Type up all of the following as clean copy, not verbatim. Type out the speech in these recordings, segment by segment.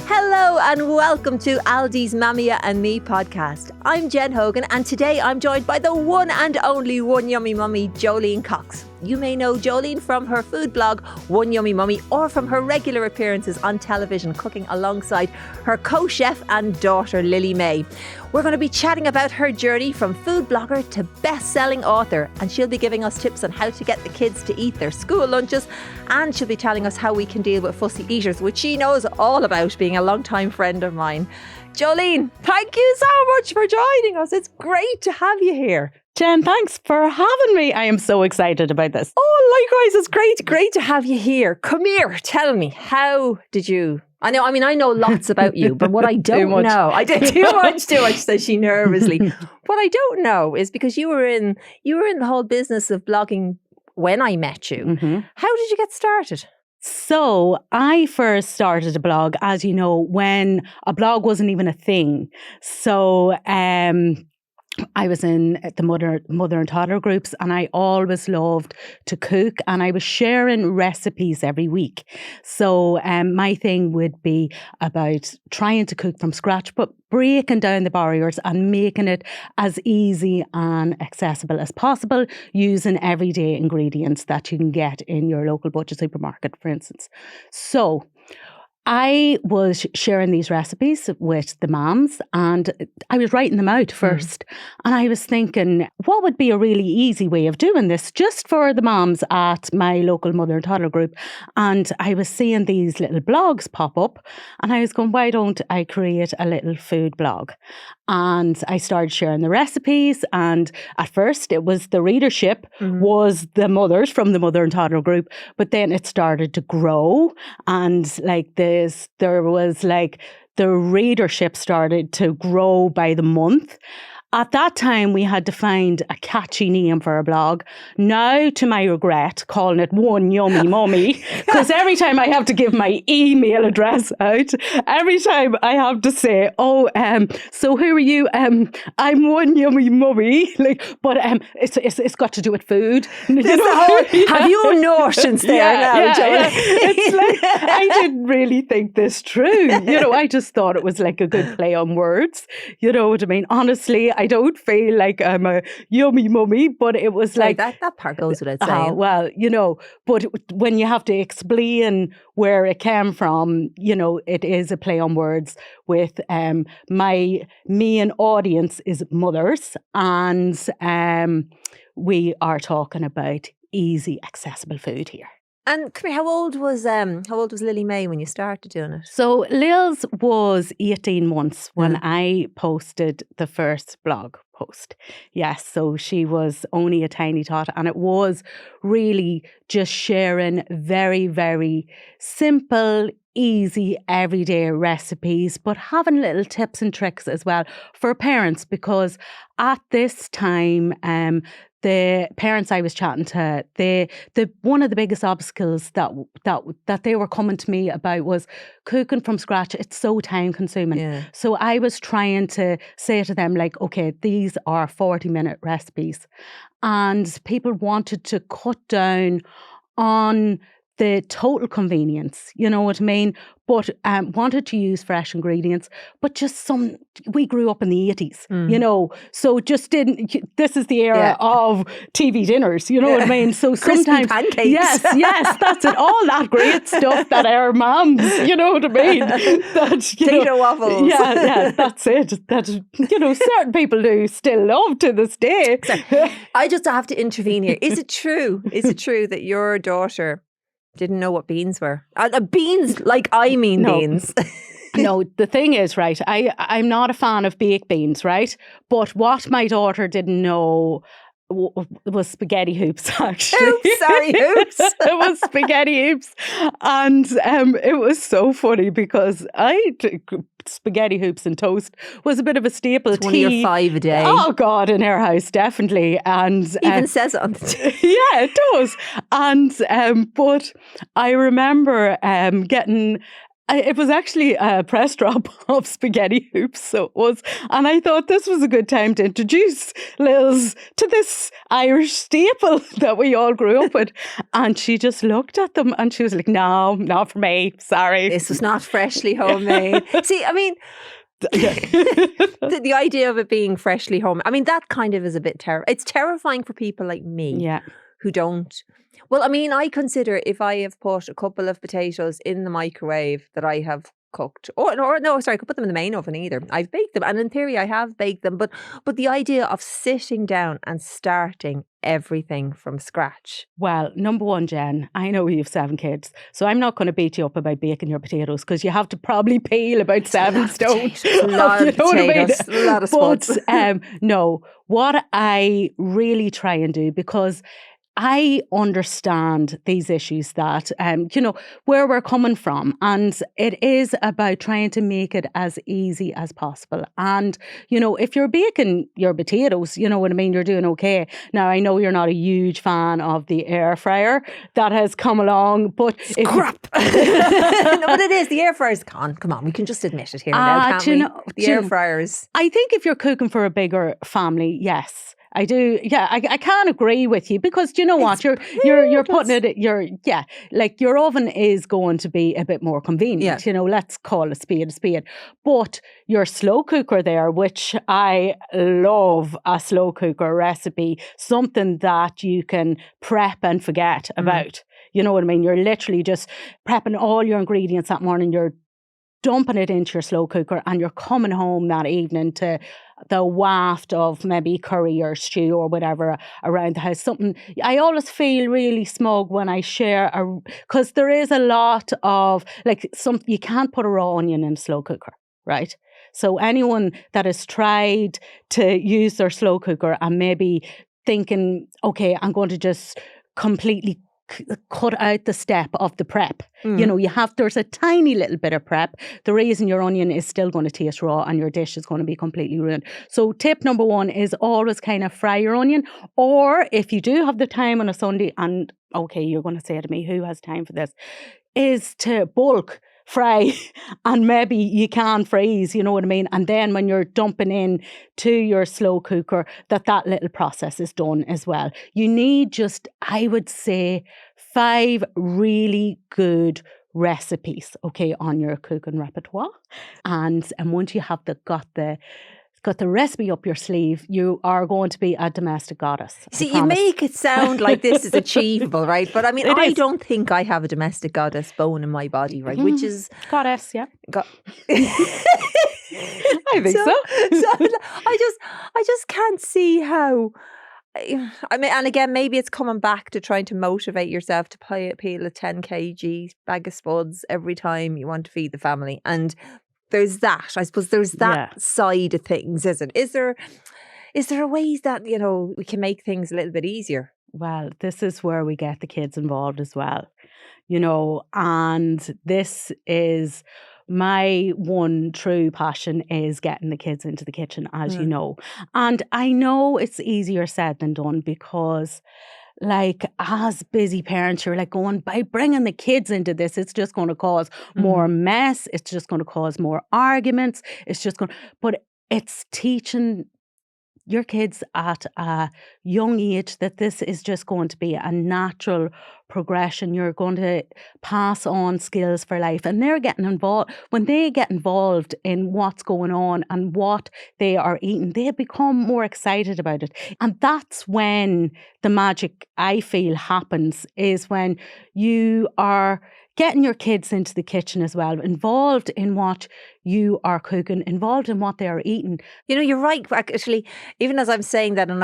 Hello and welcome to Aldi's Mamia and Me podcast. I'm Jen Hogan and today I'm joined by the one and only OneYummyMummy, Jolene Cox. You may know Jolene from her food blog, OneYummyMummy, or from her regular appearances on television cooking alongside her co-chef and daughter, Lily-Mae. We're going to be chatting about her journey from food blogger to best-selling author, and she'll be giving us tips on how to get the kids to eat their school lunches, and she'll be telling us how we can deal with fussy eaters, which she knows all about, being a long-time friend of mine. Jolene, thank you so much for joining us. It's great to have you here. Jen, thanks for having me. I am so excited about this. Oh, likewise. It's great to have you here. Come here. Tell me, how did you... I know lots about you, but what I don't know... I did too much, says she nervously. What I don't know is because you were in the whole business of blogging when I met you. Mm-hmm. How did you get started? So I first started a blog, as you know, when a blog wasn't even a thing. So I was in the mother and toddler groups, and I always loved to cook, and I was sharing recipes every week. So my thing would be about trying to cook from scratch, but breaking down the barriers and making it as easy and accessible as possible using everyday ingredients that you can get in your local butcher supermarket, for instance. So I was sharing these recipes with the moms, and I was writing them out first. And I was thinking, what would be a really easy way of doing this just for the moms at my local mother and toddler group? And I was seeing these little blogs pop up, and I was going, why don't I create a little food blog? And I started sharing the recipes, and at first it was the readership was the mothers from the mother and toddler group, but then it started to grow, and there was the readership started to grow by the month. At that time, we had to find a catchy name for a blog. Now, to my regret, calling it OneYummyMummy, because every time I have to give my email address out, every time I have to say, so who are you? I'm OneYummyMummy. But it's got to do with food. Have you notions there now, Joe? Yeah. It's like, I didn't really think this through. I just thought it was like a good play on words. You know what I mean? Honestly, I don't feel like I'm a yummy mummy, but it was like... That part goes without saying. But when you have to explain where it came from, it is a play on words with me and audience is mothers, and we are talking about easy, accessible food here. And come here, how old was Lily-Mae when you started doing it? So Lil's was 18 months when I posted the first blog post. Yes, so she was only a tiny tot, and it was really just sharing very, very simple, easy, everyday recipes, but having little tips and tricks as well for parents, because at this time, the parents I was chatting to, one of the biggest obstacles that they were coming to me about was cooking from scratch. It's so time consuming. Yeah. So I was trying to say to them, like, okay, these are 40-minute recipes, and people wanted to cut down on the total convenience, you know what I mean? But wanted to use fresh ingredients, but just we grew up in the 80s, so just didn't, this is the era of TV dinners, you know what I mean? So sometimes, pancakes. Yes, that's it, all that great stuff that our mums, you know what I mean? Potato waffles. Yeah, that's it. That, certain people do still love to this day. I just have to intervene here. Is it true that your daughter didn't know what beans were? Beans, like beans. No, the thing is, right, I'm not a fan of baked beans, right? But what my daughter didn't know was spaghetti hoops, actually. Hoops. It was spaghetti hoops. And it was so funny because spaghetti hoops and toast was a bit of a staple. It's one of your 5 a day. Oh God, in our house, definitely. And even says it on the yeah, it does. And but I remember getting It was actually a press drop of spaghetti hoops, so it was. And I thought this was a good time to introduce Liz to this Irish staple that we all grew up with. And she just looked at them and she was like, no, not for me, sorry. This was not freshly homemade. See, I mean, the idea of it being freshly homemade, I mean, that kind of is a bit terrible. It's terrifying for people like me who don't. Well, I mean, I consider if I have put a couple of potatoes in the microwave that I have cooked, or no, sorry, I could put them in the main oven either. I've baked them, and in theory I have baked them, but the idea of sitting down and starting everything from scratch. Well, number one, Jen, I know you have 7 kids, so I'm not going to beat you up about baking your potatoes because you have to probably peel about 7 stones. A lot of potatoes, a lot of spots. But no, what I really try and do, because I understand these issues that, where we're coming from. And it is about trying to make it as easy as possible. And, if you're baking your potatoes, you know what I mean, you're doing okay. Now, I know you're not a huge fan of the air fryer that has come along, but... Crap! No, but it is. The air fryer's gone. Come on, we can just admit it here now, can't we? The air fryers. I think if you're cooking for a bigger family, yes. I do. Yeah, I can't agree with you because do you know what? You're putting it, your oven is going to be a bit more convenient. Yeah. Let's call a spade. But your slow cooker there, which I love a slow cooker recipe, something that you can prep and forget about. You know what I mean? You're literally just prepping all your ingredients that morning. You're dumping it into your slow cooker and you're coming home that evening to the waft of maybe curry or stew or whatever around the house. Something I always feel really smug when I share, because there is a lot of, you can't put a raw onion in a slow cooker, right? So anyone that has tried to use their slow cooker and maybe thinking, okay, I'm going to just completely cut out the step of the prep. There's a tiny little bit of prep. The reason your onion is still going to taste raw and your dish is going to be completely ruined. So tip number 1 is always kind of fry your onion. Or if you do have the time on a Sunday, and okay, you're going to say to me, who has time for this? Is to bulk fry and maybe you can freeze, you know what I mean? And then when you're dumping in to your slow cooker, that little process is done as well. You need just, I would say, 5 really good recipes, okay, on your cooking repertoire. And once you have got the recipe up your sleeve, you are going to be a domestic goddess. See, you make it sound like this is achievable, right? But I mean, I don't think I have a domestic goddess bone in my body, right? Which is... Goddess, yeah. I think so. I just can't see how... I mean, and again, maybe it's coming back to trying to motivate yourself to peel a 10 kg bag of spuds every time you want to feed the family. And there's that. I suppose there's that side of things, isn't it? Is there a ways that, we can make things a little bit easier? Well, this is where we get the kids involved as well, and this is my one true passion is getting the kids into the kitchen, as you know. And I know it's easier said than done because as busy parents, you're going, by bringing the kids into this, it's just going to cause more mess. It's just going to cause more arguments. But it's teaching your kids at a young age that this is just going to be a natural progression. You're going to pass on skills for life, and they're getting involved. When they get involved in what's going on and what they are eating, they become more excited about it. And that's when the magic, I feel, happens, is when you are getting your kids into the kitchen as well, involved in what you are cooking, involved in what they are eating. You're right. Actually, even as I'm saying that, and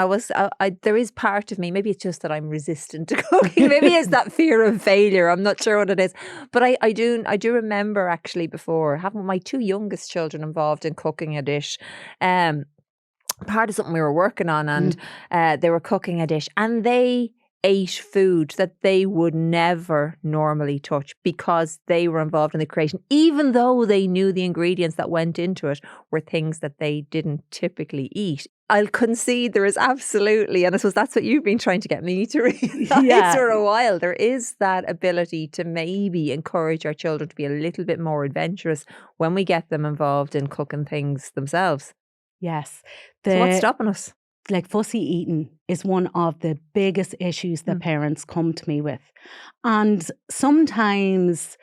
there is part of me, maybe it's just that I'm resistant to cooking. Maybe it's that fear of failure. I'm not sure what it is. But I do remember actually before having my 2 youngest children involved in cooking a dish. Part of something we were working on, and they were cooking a dish, and they ate food that they would never normally touch because they were involved in the creation, even though they knew the ingredients that went into it were things that they didn't typically eat. I'll concede there is absolutely, and I suppose that's what you've been trying to get me to realize for a while. There is that ability to maybe encourage our children to be a little bit more adventurous when we get them involved in cooking things themselves. Yes. So what's stopping us? Like fussy eating is one of the biggest issues that parents come to me with. And sometimes,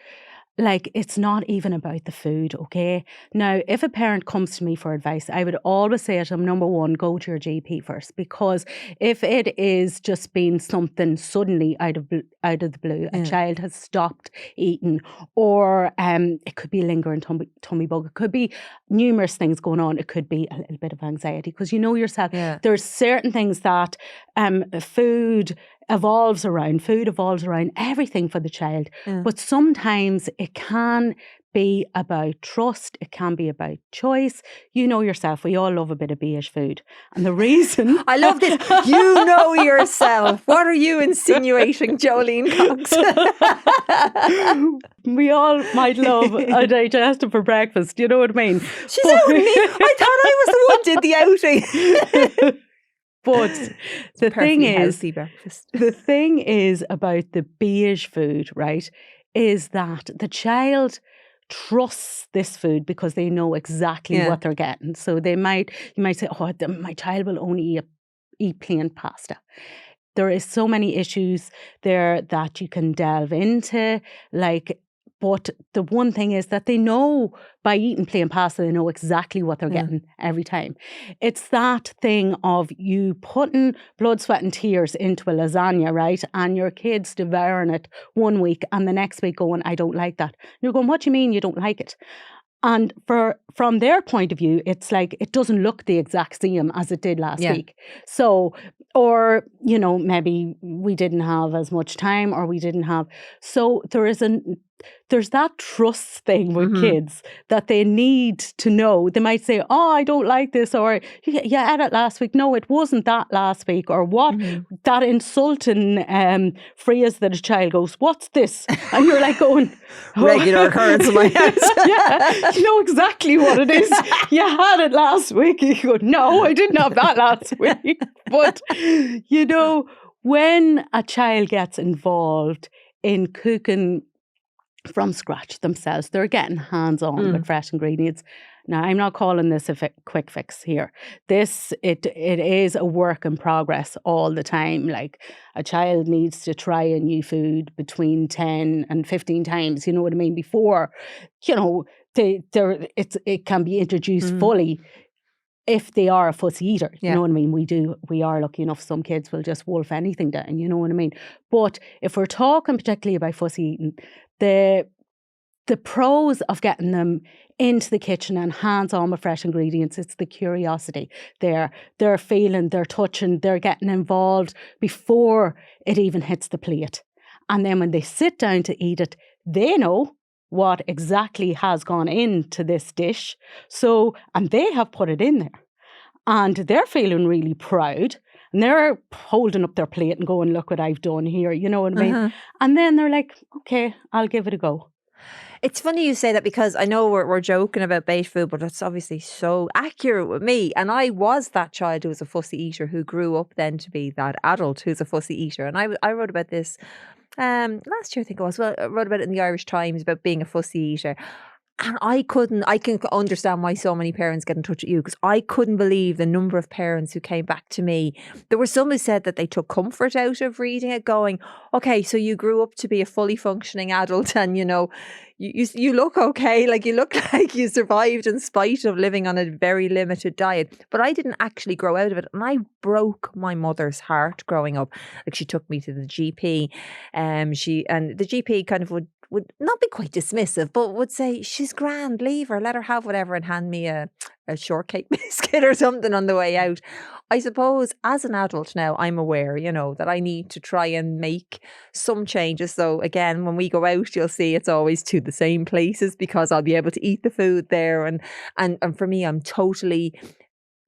like, it's not even about the food, okay? Now, if a parent comes to me for advice, I would always say to them, number one, go to your GP first. Because if it is just been something suddenly out of the blue, a child has stopped eating, or it could be a lingering tummy bug, it could be numerous things going on, it could be a little bit of anxiety. Because you know yourself, there's certain things that food evolves around everything for the child. But sometimes it can be about trust. It can be about choice. You know yourself, we all love a bit of beige food. And the reason... I love this. You know yourself. What are you insinuating, Jolene Cox? We all might love a digestive for breakfast. You know what I mean? She's outing me. I thought I was the one who did the outing. But the thing is about the beige food, right, is that the child trusts this food because they know exactly what they're getting. So you might say, oh, my child will only eat plain pasta. There is so many issues there that you can delve into, but the one thing is that they know by eating plain pasta, they know exactly what they're getting every time. It's that thing of you putting blood, sweat and tears into a lasagna, right? And your kids devouring it 1 week and the next week going, I don't like that. And you're going, what do you mean you don't like it? And from their point of view, it's like it doesn't look the exact same as it did last week. So, or, you know, maybe we didn't have as much time or we didn't have. So there's that trust thing with kids that they need to know. They might say, oh, I don't like this, or you ate it last week. No, it wasn't that last week, or what? That insulting phrase that a child goes, what's this? And you're like going, regular occurrence in my house. Yeah, you know exactly what it is. You had it last week. You go, no, I didn't have that last week. But, you know, when a child gets involved in cooking from scratch themselves, they're getting hands-on with fresh ingredients. Now, I'm not calling this a quick fix here. It is a work in progress all the time. Like, a child needs to try a new food between 10 and 15 times, you know what I mean, before, you know, it can be introduced fully. If they are a fussy eater, you know what I mean? We are lucky enough, some kids will just wolf anything down, you know what I mean? But if we're talking particularly about fussy eating, the pros of getting them into the kitchen and hands-on with fresh ingredients, it's the curiosity. They're feeling, they're touching, they're getting involved before it even hits the plate. And then when they sit down to eat it, they know what exactly has gone into this dish. So, and they have put it in there. And they're feeling really proud. And they're holding up their plate and going, look what I've done here. You know what I mean? And then they're like, okay, I'll give it a go. It's funny you say that, because I know we're joking about beige food, but it's obviously so accurate with me. And I was that child who was a fussy eater who grew up then to be that adult who's a fussy eater. And I wrote about this last year, I think it was. Well, I wrote about it in the Irish Times about being a fussy eater. And I can understand why so many parents get in touch with you, because I couldn't believe the number of parents who came back to me. There were some who said that they took comfort out of reading it, going, okay, so you grew up to be a fully functioning adult and, you know, you look okay, like you look like you survived in spite of living on a very limited diet. But I didn't actually grow out of it, and I broke my mother's heart growing up. Like, she took me to the GP, and the GP kind of would not be quite dismissive, but would say, she's grand, leave her, let her have whatever, and hand me a shortcake biscuit or something on the way out. I suppose as an adult now, I'm aware, you know, that I need to try and make some changes. So again, when we go out, you'll see it's always to the same places, because I'll be able to eat the food there. And for me, I'm totally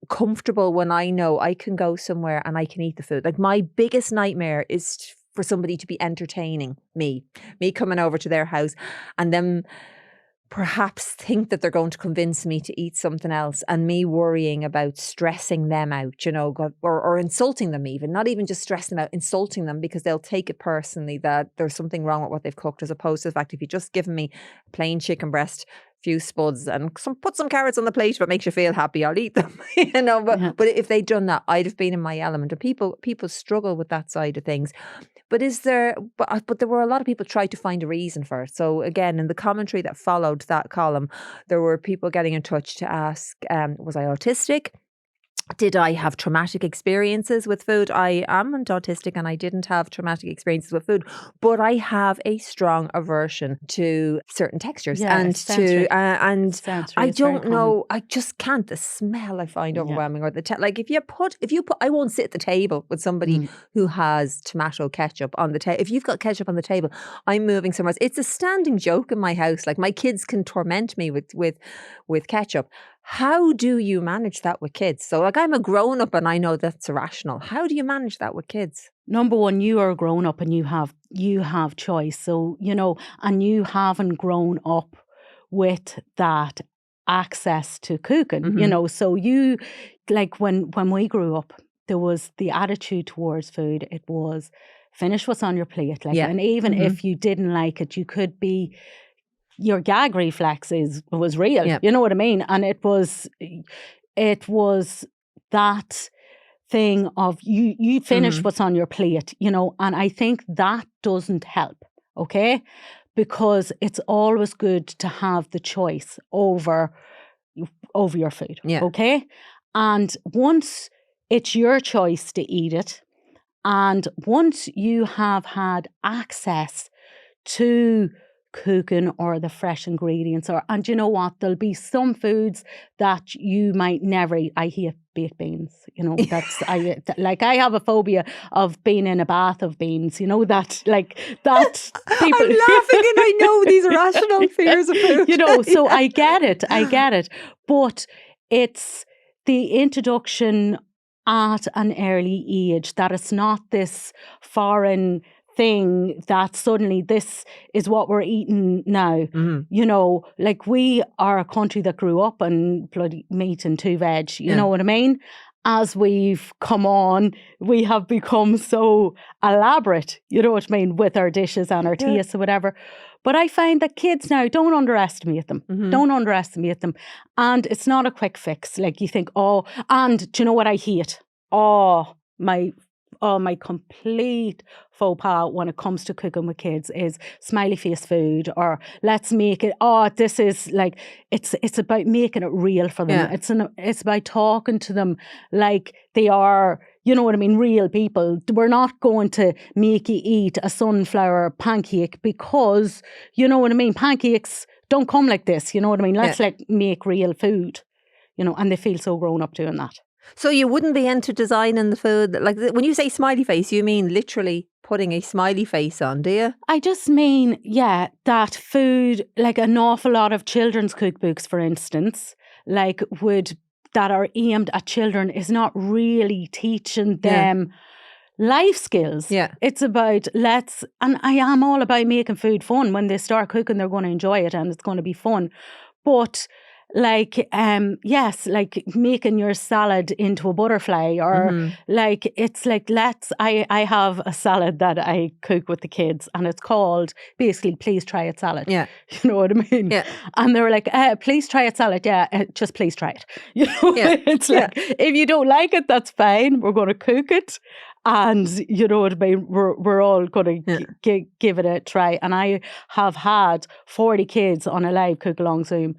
comfortable when I know I can go somewhere and I can eat the food. Like my biggest nightmare is for somebody to be entertaining me coming over to their house and them perhaps think that they're going to convince me to eat something else, and me worrying about stressing them out, you know, or insulting them, even not even just stressing them out, insulting them, because they'll take it personally that there's something wrong with what they've cooked, as opposed to the fact if you just given me plain chicken breast, few spuds and put some carrots on the plate, but makes you feel happy, I'll eat them. You know, but if they'd done that, I'd have been in my element. And people struggle with that side of things. But but there were a lot of people trying to find a reason for it. So again, in the commentary that followed that column, there were people getting in touch to ask, was I autistic? Did I have traumatic experiences with food? I am autistic and I didn't have traumatic experiences with food, but I have a strong aversion to certain textures and I don't know. I just can't. The smell I find overwhelming, or like if you put, I won't sit at the table with somebody who has tomato ketchup on the table. If you've got ketchup on the table, I'm moving somewhere else. It's a standing joke in my house. Like my kids can torment me with ketchup. How do you manage that with kids? So like I'm a grown up and I know that's irrational. How do you manage that with kids? Number one, you are a grown up and you have choice. So, you know, and you haven't grown up with that access to cooking, you know. So you, like when we grew up, there was the attitude towards food. It was finish what's on your plate. Like, and even if you didn't like it, you could be, your gag reflex was real. You know what I mean? And it was that thing of you finish what's on your plate, you know, and I think that doesn't help, okay? Because it's always good to have the choice over your food, okay? And once it's your choice to eat it, and once you have had access to cooking or the fresh ingredients, and you know what, there'll be some foods that you might never eat. I hate baked beans, you know. That's I have a phobia of being in a bath of beans, you know, that people I'm laughing and I know these irrational fears of food, you know. So I get it, but it's the introduction at an early age, that it's not this foreign thing that suddenly this is what we're eating now. You know, like we are a country that grew up on bloody meat and two veg, you know what I mean? As we've come on, we have become so elaborate, you know what I mean, with our dishes and our tastes or whatever. But I find that kids now, don't underestimate them. Don't underestimate them. And it's not a quick fix. Like you think, and do you know what I hate? My complete faux pas when it comes to cooking with kids is smiley face food, or let's make it, this is like, it's about making it real for them. It's about talking to them like they are, you know what I mean, real people. We're not going to make you eat a sunflower pancake because, you know what I mean, pancakes don't come like this, you know what I mean? Let's make real food, you know, and they feel so grown up doing that. So you wouldn't be into designing the food? Like when you say smiley face, you mean literally putting a smiley face on, do you? I just mean, that food, like an awful lot of children's cookbooks, for instance, like that are aimed at children, is not really teaching them life skills. It's about and I am all about making food fun. When they start cooking, they're going to enjoy it and it's going to be fun. But like, like making your salad into a butterfly, or like, it's like, I have a salad that I cook with the kids and it's called basically Please Try It Salad. You know what I mean? And they were like, please try it salad. Just please try it. You know, it's like, if you don't like it, that's fine. We're going to cook it. And you know what I mean, we're all going to give it a try. And I have had 40 kids on a live cook along Zoom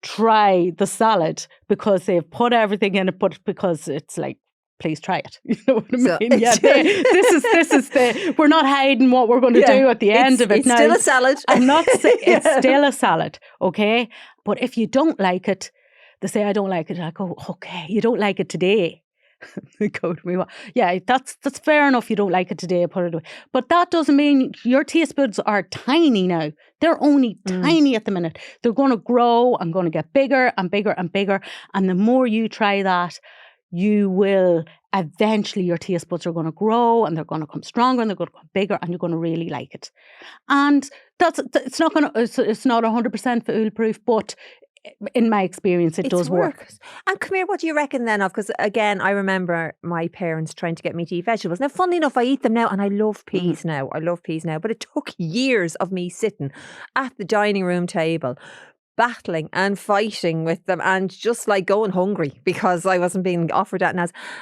try the salad because they've put everything in it, but because it's like, please try it. You know what I mean? This is we're not hiding what we're going to do at the end of it. It's still a salad. I'm not saying it's still a salad, okay? But if you don't like it, they say, I don't like it. I go, okay, you don't like it today. Go to me. Yeah, that's fair enough. You don't like it today, put it away. But that doesn't mean your taste buds are tiny now. They're only tiny at the minute. They're going to grow and going to get bigger and bigger and bigger. And the more you try that, you will eventually, your taste buds are going to grow and they're going to come stronger and they're going to come bigger and you're going to really like it. And it's not 100% foolproof, but in my experience, it does work. And come here, what do you reckon then of? Because again, I remember my parents trying to get me to eat vegetables. Now, funnily enough, I eat them now and I love peas now. I love peas now. But it took years of me sitting at the dining room table, battling and fighting with them and just like going hungry because I wasn't being offered that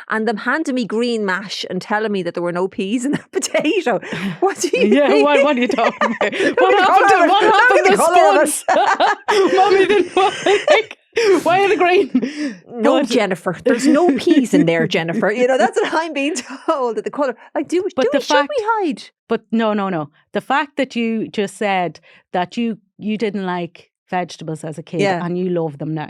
and them handing me green mash and telling me that there were no peas in that potato. What do you think? What are you talking about? What happened to spuds? Mommy didn't like, why are the green? No, Jennifer, there's no peas in there, Jennifer. You know, that's what I'm being told, that the colour, like, should we hide? But no. The fact that you just said that you didn't like vegetables as a kid and you love them now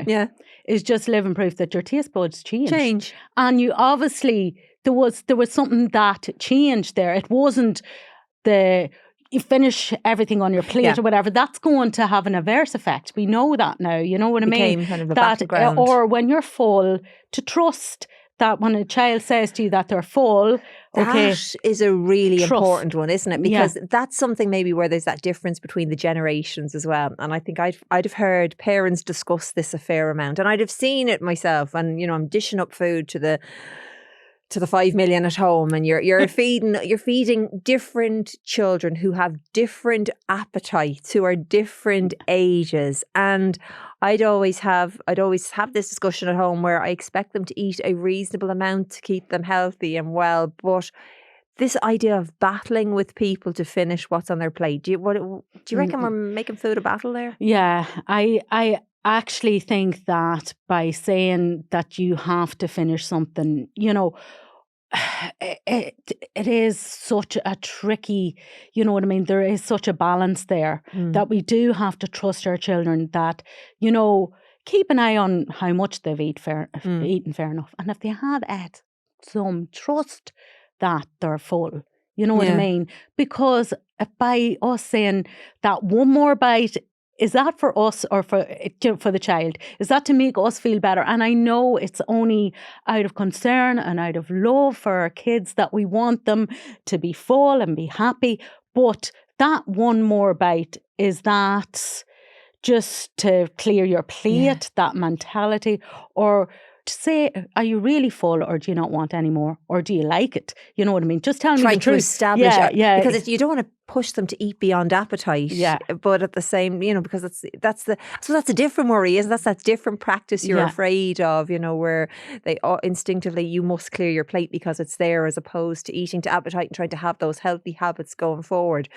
is just living proof that your taste buds change. And you obviously, there was something that changed there. It wasn't you finish everything on your plate or whatever. That's going to have an adverse effect. We know that now. You know what I mean? Kind of a battleground. Or when you're full, to trust that when a child says to you that they're full, that is a really important one, isn't it? Because that's something maybe where there's that difference between the generations as well. And I think I'd have heard parents discuss this a fair amount, and I'd have seen it myself. And you know, I'm dishing up food to the 5 million at home, and you're feeding different children who have different appetites, who are different ages. And I'd always have this discussion at home where I expect them to eat a reasonable amount to keep them healthy and well. But this idea of battling with people to finish what's on their plate, do you reckon we're making food a battle there? Yeah, I actually think that by saying that you have to finish something, you know, it is such a tricky, you know what I mean? There is such a balance there that we do have to trust our children that, you know, keep an eye on how much they've eaten fair enough. And if they have ate some, trust that they're full. You know what I mean? Because by us saying that one more bite, is that for us or for the child? Is that to make us feel better? And I know it's only out of concern and out of love for our kids that we want them to be full and be happy. But that one more bite, is that just to clear your plate, that mentality? Or to say, are you really full, or do you not want any more? Or do you like it? You know what I mean? Just tell me the truth. Trying to establish it. Because you don't want to push them to eat beyond appetite. Yeah. But at the same, you know, because that's a different worry, isn't that? That's different practice you're afraid of, you know, where they instinctively, you must clear your plate because it's there, as opposed to eating to appetite and trying to have those healthy habits going forward.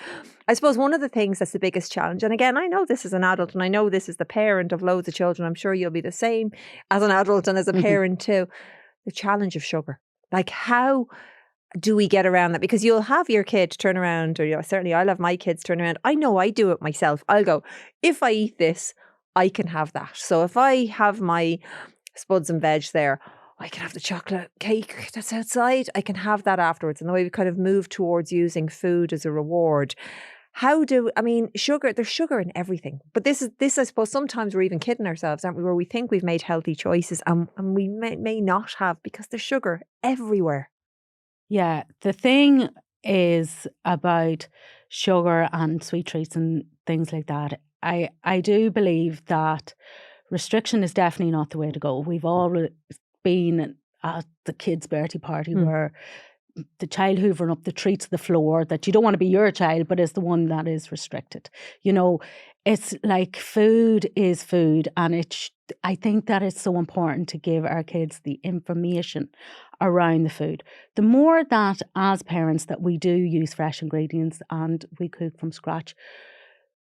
I suppose one of the things that's the biggest challenge, and again, I know this as an adult and I know this is the parent of loads of children, I'm sure you'll be the same as an adult and as a parent too, the challenge of sugar. Like, how do we get around that? Because you'll have your kid turn around, or you know, certainly I'll have my kids turn around. I know I do it myself. I'll go, if I eat this, I can have that. So if I have my spuds and veg there, I can have the chocolate cake that's outside. I can have that afterwards. And the way we kind of move towards using food as a reward. Sugar, there's sugar in everything. But this, I suppose, sometimes we're even kidding ourselves, aren't we? Where we think we've made healthy choices and we may not have, because there's sugar everywhere. Yeah, the thing is about sugar and sweet treats and things like that. I do believe that restriction is definitely not the way to go. We've all been at the kids' birthday party where the child hoovering up the treats to the floor, that you don't want to be your child, but is the one that is restricted. You know, it's like food is food, and I think that it's so important to give our kids the information around the food. The more that as parents that we do use fresh ingredients and we cook from scratch,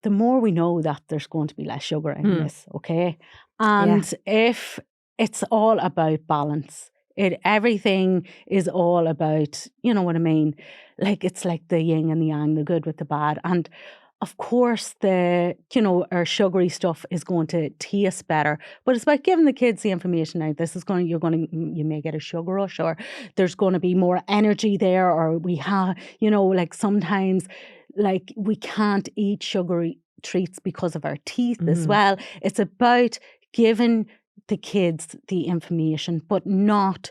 the more we know that there's going to be less sugar in this, okay? And if it's all about balance, everything is all about, you know what I mean? Like, it's like the yin and the yang, the good with the bad. And of course, our sugary stuff is going to taste better, but it's about giving the kids the information. Now, you may get a sugar rush, or there's going to be more energy there, or we have, like sometimes, like we can't eat sugary treats because of our teeth as well. It's about giving the kids the information, but not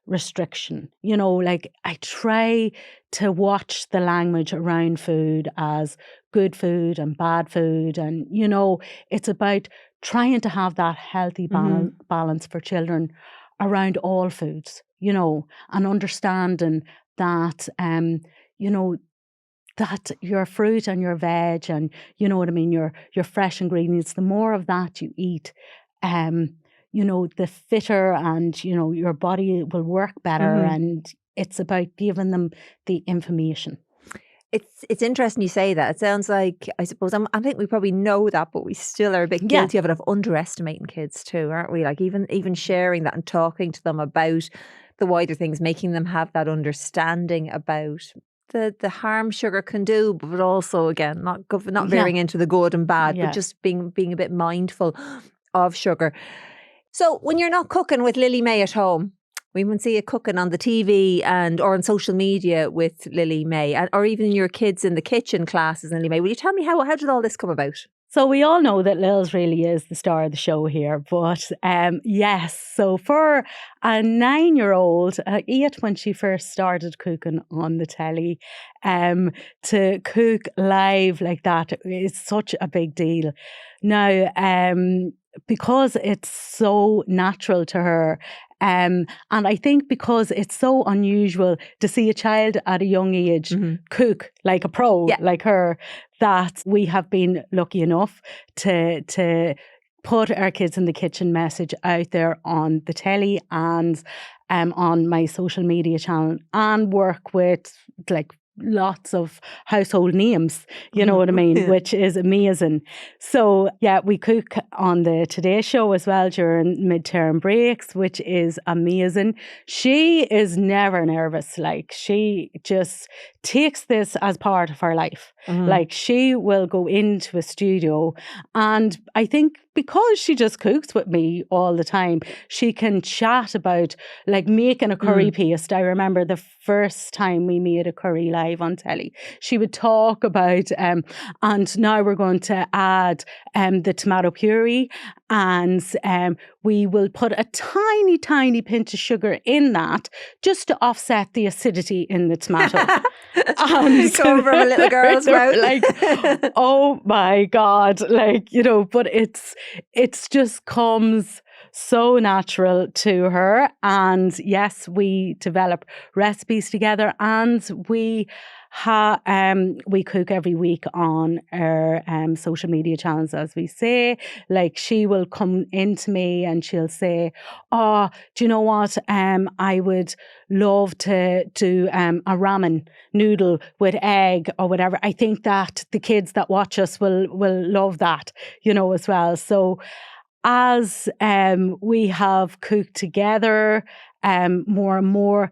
restriction. Like I try to watch the language around food as good food and bad food. And, it's about trying to have that healthy balance for children around all foods, and understanding that, that your fruit and your veg and, your fresh ingredients, the more of that you eat, the fitter and, your body will work better. And it's about giving them the information. It's interesting you say that. It sounds like, I suppose, I think we probably know that, but we still are a bit guilty of it, of underestimating kids too, aren't we? Like even sharing that and talking to them about the wider things, making them have that understanding about the harm sugar can do, but also, again, not veering into the good and bad, but just being a bit mindful of sugar. So when you're not cooking with Lily-Mae at home, we can see you cooking on the TV or on social media with Lily-Mae, or even your kids in the kitchen classes, Lily-Mae. Will you tell me how did all this come about? So we all know that Lils really is the star of the show here. But yes, so for a 9-year-old, 8 when she first started cooking on the telly, to cook live like that is such a big deal. Now, because it's so natural to her, and I think because it's so unusual to see a child at a young age cook like a pro, like her, that we have been lucky enough to put our Kids in the Kitchen message out there on the telly and on my social media channel, and work with like lots of household names, you know what I mean, which is amazing. So yeah, we cook on the Today Show as well during midterm breaks, which is amazing. She is never nervous. Like, she just takes this as part of her life. Like, she will go into a studio, and I think because she just cooks with me all the time, she can chat about like making a curry paste. I remember the first time we made a curry live on telly, she would talk about, and now we're going to add the tomato puree, and we will put a tiny, tiny pinch of sugar in that just to offset the acidity in the tomato. And come from a little girl's mouth. Like, oh my God, like, but it's just comes so natural to her. And yes, we develop recipes together, and we cook every week on our social media channels, as we say. Like, she will come into me and she'll say, "Oh, do you know what? I would love to do a ramen noodle with egg or whatever. I think that the kids that watch us will love that, as well." So as we have cooked together more and more,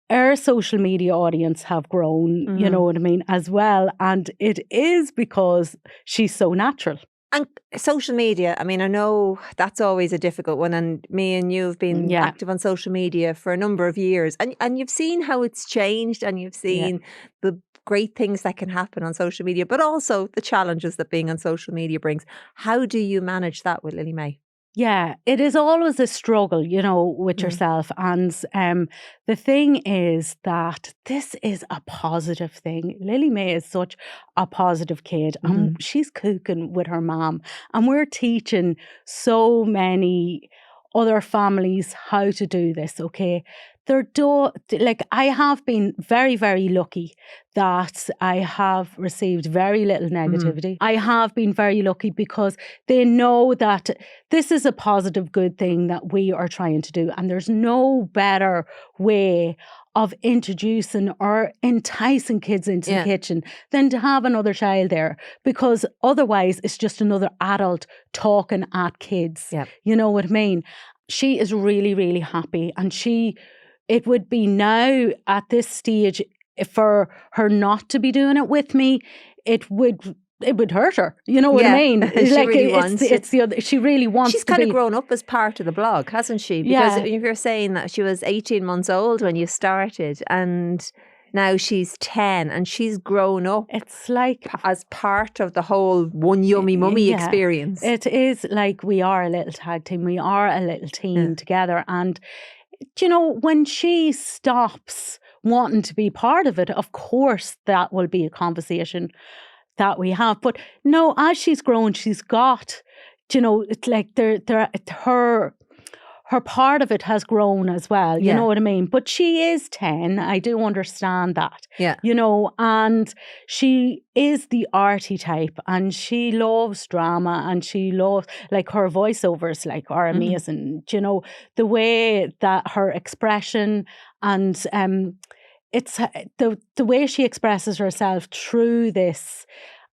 our social media audience have grown, you know what I mean, as well. And it is because she's so natural. And social media, I mean, I know that's always a difficult one. And me and you have been active on social media for a number of years. And you've seen how it's changed, and you've seen the great things that can happen on social media, but also the challenges that being on social media brings. How do you manage that with Lily-Mae? Yeah, it is always a struggle, with yourself. And the thing is that this is a positive thing. Lily-Mae is such a positive kid, and she's cooking with her mom, and we're teaching so many other families how to do this, okay? I have been very, very lucky that I have received very little negativity. I have been very lucky because they know that this is a positive, good thing that we are trying to do. And there's no better way of introducing or enticing kids into the kitchen than to have another child there, because otherwise it's just another adult talking at kids. Yeah. You know what I mean? She is really, really happy, and it would be now at this stage, for her not to be doing it with me, it would it would hurt her. You know what I mean? She really wants it. It's the other. She really wants. She's to kind be, of grown up as part of the blog, hasn't she? Because if you're saying that she was 18 months old when you started, and now she's 10, and she's grown up. It's like as part of the whole OneYummyMummy experience. It is like we are a little tag team. We are a little team together. And, you know, when she stops wanting to be part of it, of course, that will be a conversation that we have. But no, as she's grown, she's got, you know, it's like her part of it has grown as well, you know what I mean? But she is 10, I do understand that, you know, and she is the arty type, and she loves drama, and she loves, like, her voiceovers like are amazing, you know, the way that her expression and it's the way she expresses herself through this.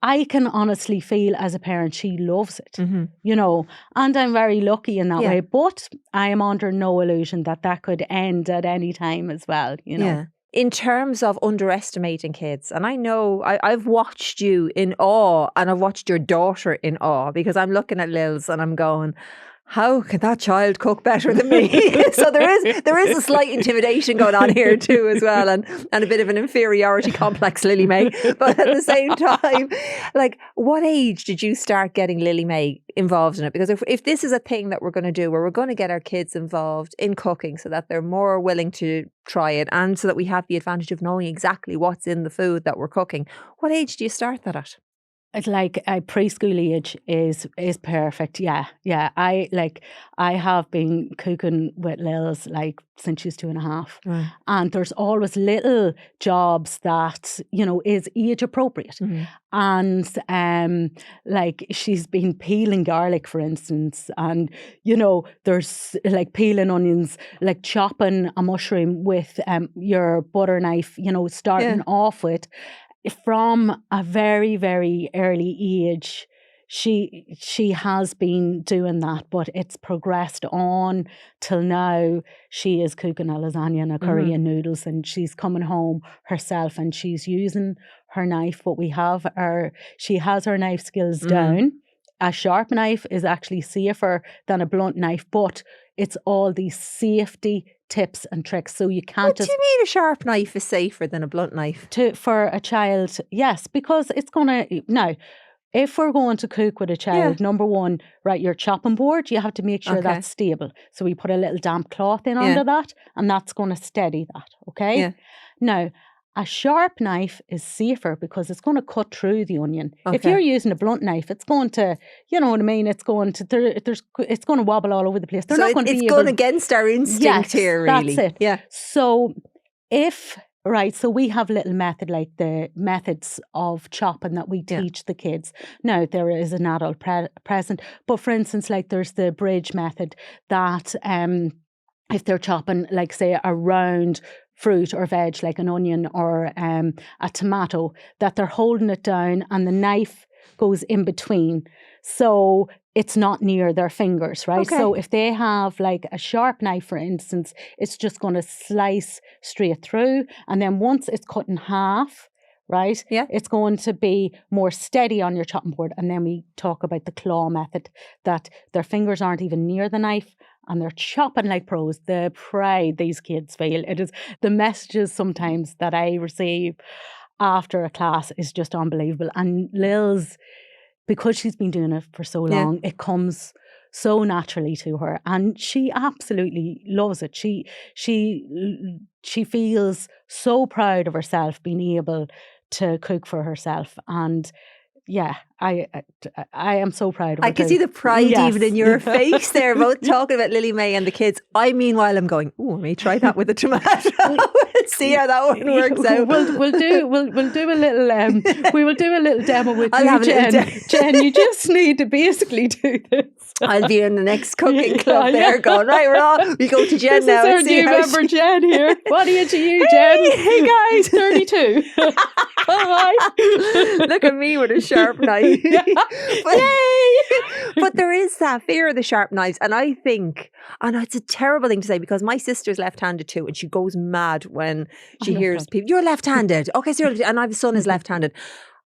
I can honestly feel as a parent she loves it, you know, and I'm very lucky in that way. But I am under no illusion that that could end at any time as well, you know. Yeah. In terms of underestimating kids, and I know I've watched you in awe, and I've watched your daughter in awe, because I'm looking at Lils and I'm going, how can that child cook better than me? So there is a slight intimidation going on here too as well, and a bit of an inferiority complex, Lily-Mae. But at the same time, like, what age did you start getting Lily-Mae involved in it? Because if this is a thing that we're going to do, where we're going to get our kids involved in cooking so that they're more willing to try it, and so that we have the advantage of knowing exactly what's in the food that we're cooking, what age do you start that at? It's like a preschool age is perfect. Yeah. I have been cooking with Lils like since she's 2.5, and there's always little jobs that, you know, is age appropriate. And like, she's been peeling garlic, for instance, and, you know, there's like peeling onions, like chopping a mushroom with your butter knife, you know, starting off with. From a very, very early age, she has been doing that, but it's progressed on till now. She is cooking a lasagna and a curry and noodles, and she's coming home herself, and she's using her knife. But she has her knife skills down. A sharp knife is actually safer than a blunt knife, but it's all these safety tips and tricks. So you can't What do you mean a sharp knife is safer than a blunt knife? For a child, yes, because it's gonna now. If we're going to cook with a child, number one, right, your chopping board, you have to make sure that's stable. So we put a little damp cloth in under that, and that's going to steady that. Okay. Yeah. Now, a sharp knife is safer because it's going to cut through the onion. Okay. If you're using a blunt knife, it's going to, you know what I mean? It's going to it's going to wobble all over the place. They're not going to be going against our instinct here, really. That's it. Yeah. So so we have a little method, like the methods of chopping that we teach the kids. Now, there is an adult present, but for instance, like there's the Beige method that if they're chopping, like say a round fruit or veg like an onion or a tomato, that they're holding it down and the knife goes in between, so it's not near their fingers, right? Okay. So if they have like a sharp knife, for instance, it's just going to slice straight through, and then once it's cut in half, right, it's going to be more steady on your chopping board. And then we talk about the claw method, that their fingers aren't even near the knife, and they're chopping like pros. The pride these kids feel, it is the messages sometimes that I receive after a class is just unbelievable. And Lil's, because she's been doing it for so long, it comes so naturally to her, and she absolutely loves it. She feels so proud of herself being able to cook for herself, and I am so proud of her. I can see the pride even in your face there, both talking about Lily-Mae and the kids. I meanwhile am going, oh, I may try that with a tomato. See how that one works out. We'll do a little we will do a little demo with you, Jen. Jen, you just need to basically do this. I'll be in the next cooking club there going, right, we go to Jen now. This is our new member, Jen, here. What are you to you, Jen? Hey guys. 32. Hi. Look at me with a sharp knife. But there is that fear of the sharp knives, and I think, and it's a terrible thing to say because my sister's left-handed too, and she goes mad when she hears people, you're left-handed. Okay, so and I have a son who's left-handed.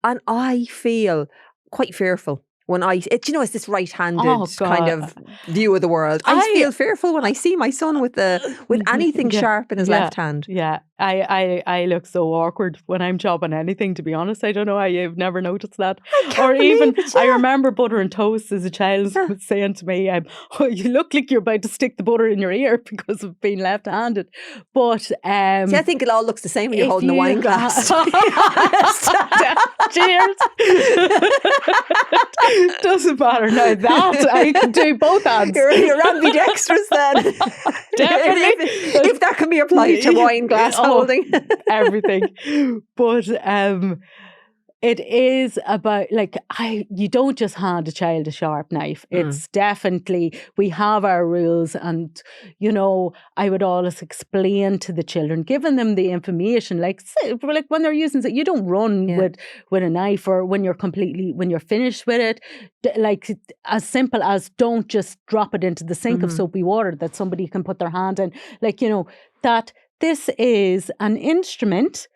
And I feel quite fearful when it's this right-handed Oh, kind God. of view of the world. I feel fearful when I see my son with anything sharp in his left hand. Yeah, I look so awkward when I'm chopping anything, to be honest. I don't know how you've never noticed that. I can't Or even, believe it, I yeah. remember buttering toast as a child saying to me, "Oh, you look like you're about to stick the butter in your ear because of being left-handed." But See, I think it all looks the same when you're if holding the you wine glass. Cheers. Doesn't matter now. That I can do both hands. You're ambidextrous then. Definitely. if that can be applied to wine glass holding. Everything. But it is about, you don't just hand a child a sharp knife. It's definitely, we have our rules, and, I would always explain to the children, giving them the information, like when they're using it, you don't run with a knife, or when you're finished with it, like as simple as don't just drop it into the sink of soapy water that somebody can put their hand in. That this is an instrument,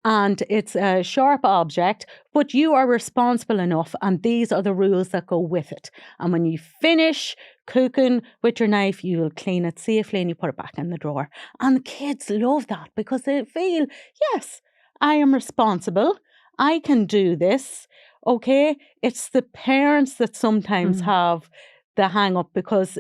and it's a sharp object, but you are responsible enough, and these are the rules that go with it. And when you finish cooking with your knife, you'll clean it safely and you put it back in the drawer. And the kids love that because they feel, yes, I am responsible. I can do this. Okay? It's the parents that sometimes have the hang up, because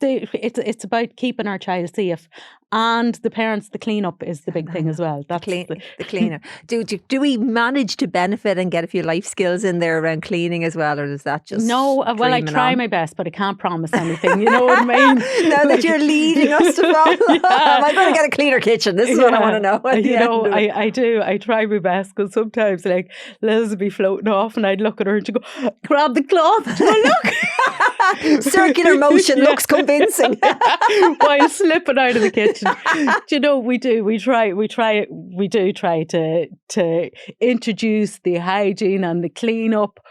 it's about keeping our child safe. And the parents, the cleanup is the big thing as well. That's the cleaner. Do we manage to benefit and get a few life skills in there around cleaning as well, or is that just no? Well, I try my best, but I can't promise anything. You know what I mean? Now that you're leading us to follow, am I going to get a cleaner kitchen? This is what I want to know. I do. I try my best, because sometimes Liz would be floating off, and I'd look at her and she'd go, "Grab the cloth." Look. Circular motion looks convincing. While slipping out of the kitchen. We do try to introduce the hygiene and the cleanup.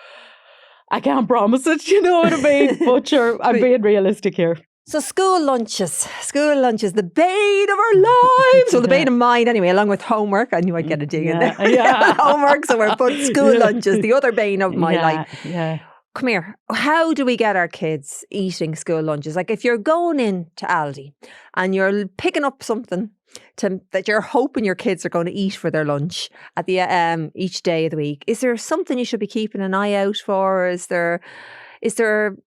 I can't promise it, you know what I mean? But sure, I'm being realistic here. So school lunches, the bane of our lives. Well, the bane of mine anyway, along with homework. I knew I'd get a dig in there. Yeah. Homework, so we're putting school lunches, the other bane of my life. Yeah. Come here. How do we get our kids eating school lunches? Like if you're going into Aldi and you're picking up something that you're hoping your kids are going to eat for their lunch at the each day of the week, is there something you should be keeping an eye out for? Is there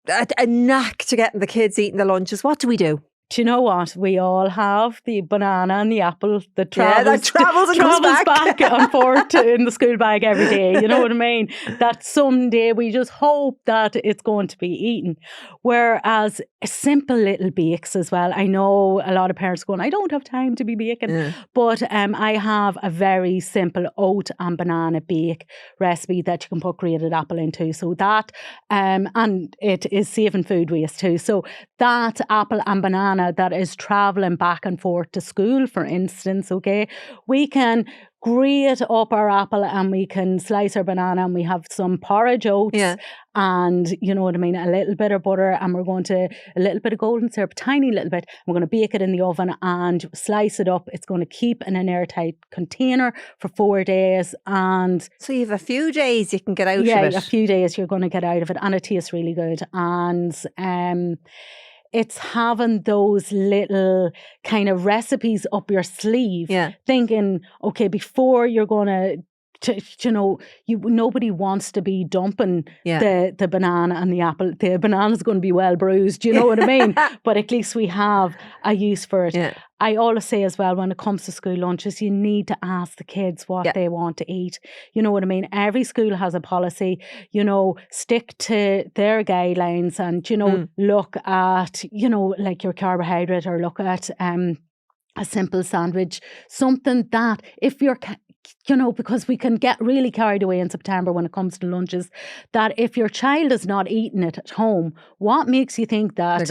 a knack to getting the kids eating the lunches? What do we do? Do you know what? We all have the banana and the apple that travels back and forth in the school bag every day. You know what I mean? That someday we just hope that it's going to be eaten. Whereas simple little bakes as well. I know a lot of parents going, I don't have time to be baking. But I have a very simple oat and banana bake recipe that you can put grated apple into. So that, and it is saving food waste too. So that apple and banana that is travelling back and forth to school, for instance, okay, we can grate up our apple and we can slice our banana, and we have some porridge oats and, you know what I mean, a little bit of butter, and we're going to a little bit of golden syrup, tiny little bit. We're going to bake it in the oven and slice it up. It's going to keep in an airtight container for 4 days. And so you have a few days you can get out of it. Yeah, a few days you're going to get out of it, and it tastes really good. And it's having those little kind of recipes up your sleeve, thinking, okay, before you're going to, nobody wants to be dumping the banana and the apple. The banana's going to be well bruised, you know what I mean? But at least we have a use for it. Yeah. I always say as well, when it comes to school lunches, you need to ask the kids what they want to eat. You know what I mean? Every school has a policy, stick to their guidelines and, look at, like your carbohydrate, or look at a simple sandwich, something that if you're... because we can get really carried away in September when it comes to lunches, that if your child is not eating it at home, what makes you think that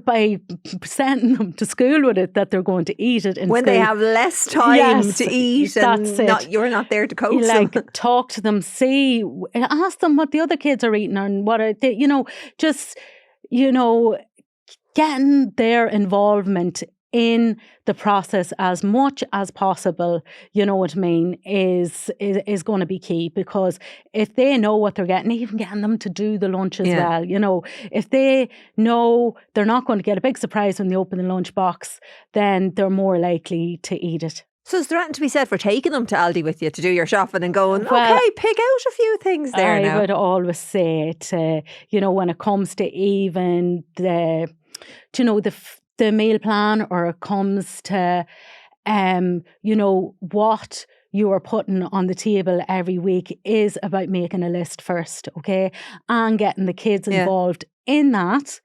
by sending them to school with it, that they're going to eat it in when school? They have less time to eat, and you're not there to coach them. Talk to them, ask them what the other kids are eating, and what are they, getting their involvement in the process as much as possible, you know what I mean, is going to be key, because if they know what they're getting, even getting them to do the lunch as well, you know, if they know they're not going to get a big surprise when they open the lunchbox, then they're more likely to eat it. So is there anything to be said for taking them to Aldi with you to do your shopping and going, okay, pick out a few things there now? I would always say to, you know, when it comes to even the, you know, the meal plan, or it comes to, you know, what you are putting on the table every week, is about making a list first, okay? And getting the kids involved in that.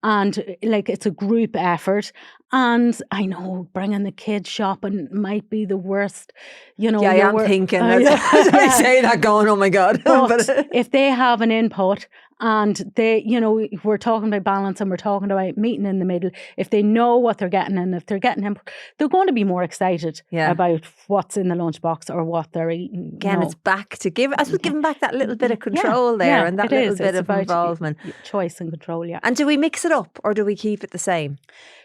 And like, it's a group effort. And I know bringing the kids shopping might be the worst, you know. Yeah, I'm thinking, as I say that, going, oh my God. But if they have an input, and they, you know, we're talking about balance and we're talking about meeting in the middle. If they know what they're getting, and if they're getting input, they're going to be more excited about what's in the lunchbox or what they're eating. Again, it's back to giving back that little bit of control there, and that little bit of involvement. Choice and control, And do we mix it up, or do we keep it the same?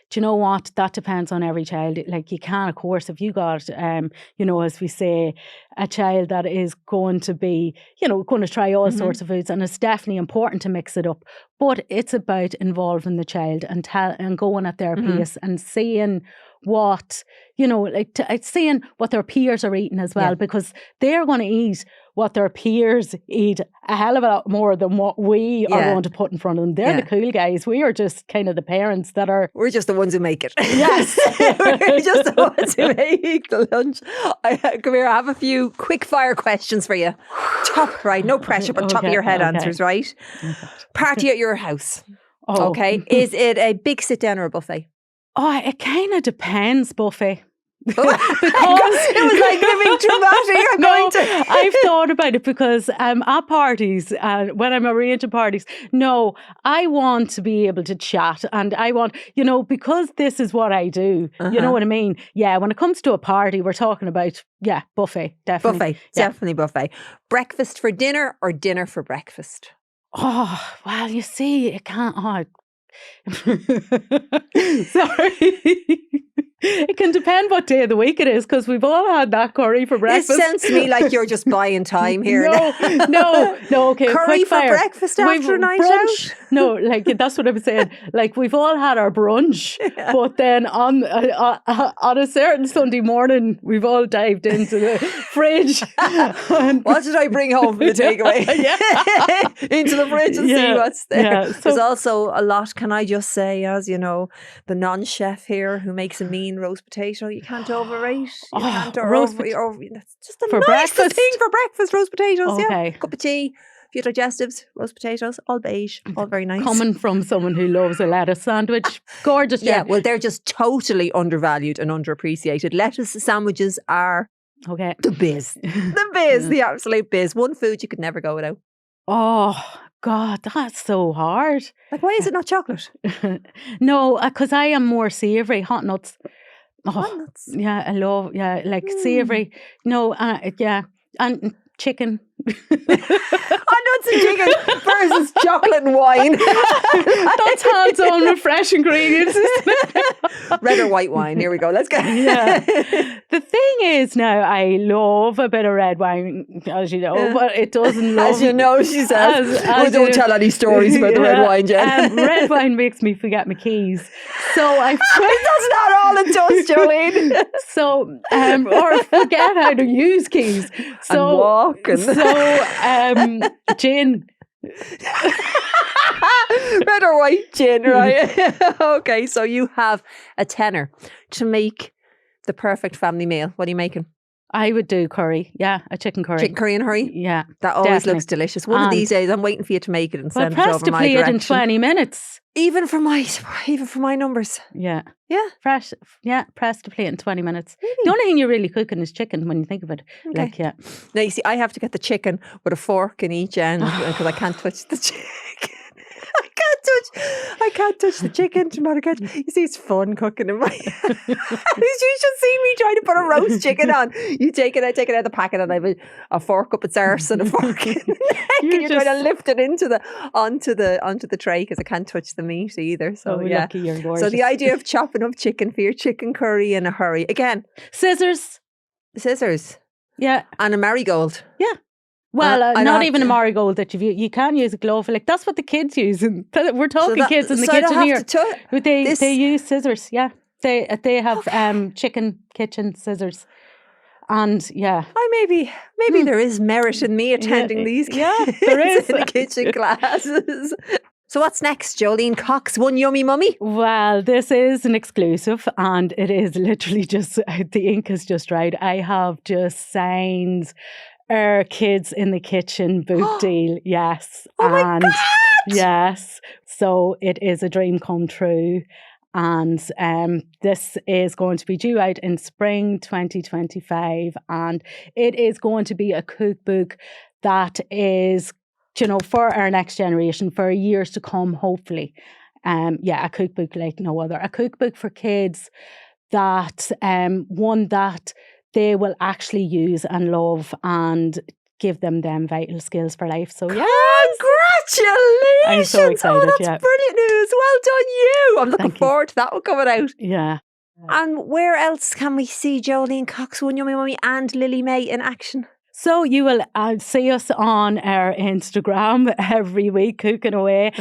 Do you know what? That depends on every child. Like, you can, of course, if you got, you know, as we say, a child that is going to be, you know, going to try all sorts of foods, and it's definitely important to mix it up. But it's about involving the child and going at their pace and seeing what, you know, like seeing what their peers are eating as well, because they're going to eat what their peers eat a hell of a lot more than what we are going to put in front of them. They're the cool guys. We are just kind of the parents that are... We're just the ones who make it. Yes. We're just the ones who make the lunch. Come here, I have a few quick fire questions for you. Right, no pressure, but top of your head answers, right? Party at your house. Okay. Is it a big sit down or a buffet? Oh, it kind of depends, buffet. Because it was like living dramatic. I've thought about it, because at parties, when I'm arranging parties, I want to be able to chat, and I want, you know, because this is what I do, you know what I mean? Yeah, when it comes to a party, we're talking about, buffet, definitely. Buffet, definitely buffet. Breakfast for dinner or dinner for breakfast? Oh, well, you see, it can't... Sorry. It can depend what day of the week it is, because we've all had that curry for breakfast. It sounds to me like you're just buying time here. No, okay. Curry for breakfast after a night brunch, out? No, like, that's what I'm saying. Like, we've all had our brunch, but then on a certain Sunday morning, we've all dived into the fridge. What did I bring home for the takeaway? Into the fridge and see what's there. There's also a lot, can I just say, as you know, the non-chef here who makes a mean roast potato, you can't overrate. You can't that's just the nicest thing for breakfast, roast potatoes. Cup of tea, a few digestives, roast potatoes, all beige, all very nice. Coming from someone who loves a lettuce sandwich, gorgeous. Yeah, well, they're just totally undervalued and underappreciated. Lettuce sandwiches are the biz. The biz, the absolute biz. One food you could never go without. Oh, God, that's so hard. Like, why is it not chocolate? No, because I am more savoury. Hot nuts. Hot nuts? Yeah, I love, like savoury. No, and chicken. Hot nuts and chicken versus chocolate and wine. That's hands-on with fresh ingredients. Red or white wine. Here we go. Let's go. The thing is, now, I love a bit of red wine, as you know, but it doesn't love... As you know, she says. Don't tell any stories about the red wine, Jen. Red wine makes me forget my keys. So That's not all it does, Jolene. So, or forget how to use keys. So, and walking. Gin. Red or white gin, right? Okay, so you have a tenner to make the perfect family meal. What are you making? I would do curry. Yeah, a chicken curry. Chicken curry and hurry? Yeah. That always looks delicious. One of these days, I'm waiting for you to make it and send it over my direction. Press to plate in 20 minutes. Even for my numbers. Yeah. Yeah. Press to plate in 20 minutes. Really? The only thing you're really cooking is chicken when you think of it. Okay. Now, you see, I have to get the chicken with a fork in each end because I can't touch the chicken. I can't touch the chicken, tomato ketchup. You see, it's fun cooking in my You should see me trying to put a roast chicken on. You take it out of the packet, and I have a fork up its arse and a fork in the neck, and you're trying to lift it onto the tray because I can't touch the meat either. So lucky you're gorgeous. So the idea of chopping up chicken for your chicken curry in a hurry. Again, scissors. Yeah. And a marigold. Yeah. Well, not even a marigold that you can use a glove. Like that's what the kids use. And we're talking kids in the kitchen here. They use scissors. Yeah. They have chicken kitchen scissors. And maybe there is merit in me attending these kids. Yeah, there is. in the kitchen classes. So what's next, Jolene Cox, OneYummyMummy? Well, this is an exclusive, and it is literally just, the ink is just right. I have just signed our Kids in the Kitchen book deal. Yes. Oh my God! Yes. So it is a dream come true. And this is going to be due out in spring 2025. And it is going to be a cookbook that is, for our next generation, for years to come, hopefully. A cookbook like no other. A cookbook for kids that, one that they will actually use and love and give them vital skills for life. So, yeah. Congratulations! I'm so excited. That's brilliant news. Well done, you. I'm looking forward to that one coming out. Yeah. And where else can we see Jolene Cox, OneYummyMummy, and Lily-Mae in action? So you will see us on our Instagram every week, cooking away.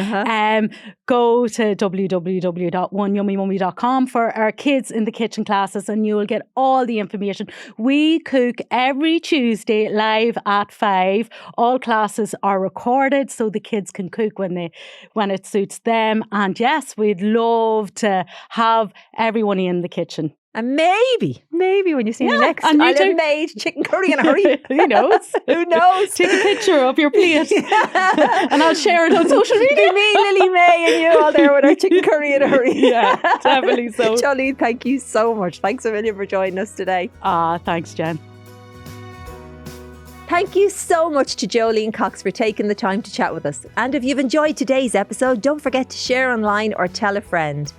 Go to www.oneyummymummy.com for our Kids in the Kitchen classes, and you will get all the information. We cook every Tuesday live at 5. All classes are recorded so the kids can cook when it suits them. And yes, we'd love to have everyone in the kitchen. And maybe when you see me next, I'll have made chicken curry in a hurry. Who knows? Who knows? Take a picture of your plate and I'll share it on social media. Me, Lily-Mae, and you all there with our chicken curry in a hurry. Yeah, definitely so. Jolene, thank you so much. Thanks a million for joining us today. Thanks, Jen. Thank you so much to Jolene Cox for taking the time to chat with us. And if you've enjoyed today's episode, don't forget to share online or tell a friend.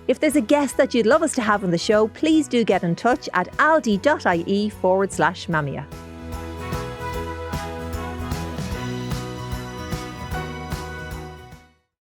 If there's a guest that you'd love us to have on the show, please do get in touch at aldi.ie/Mamia.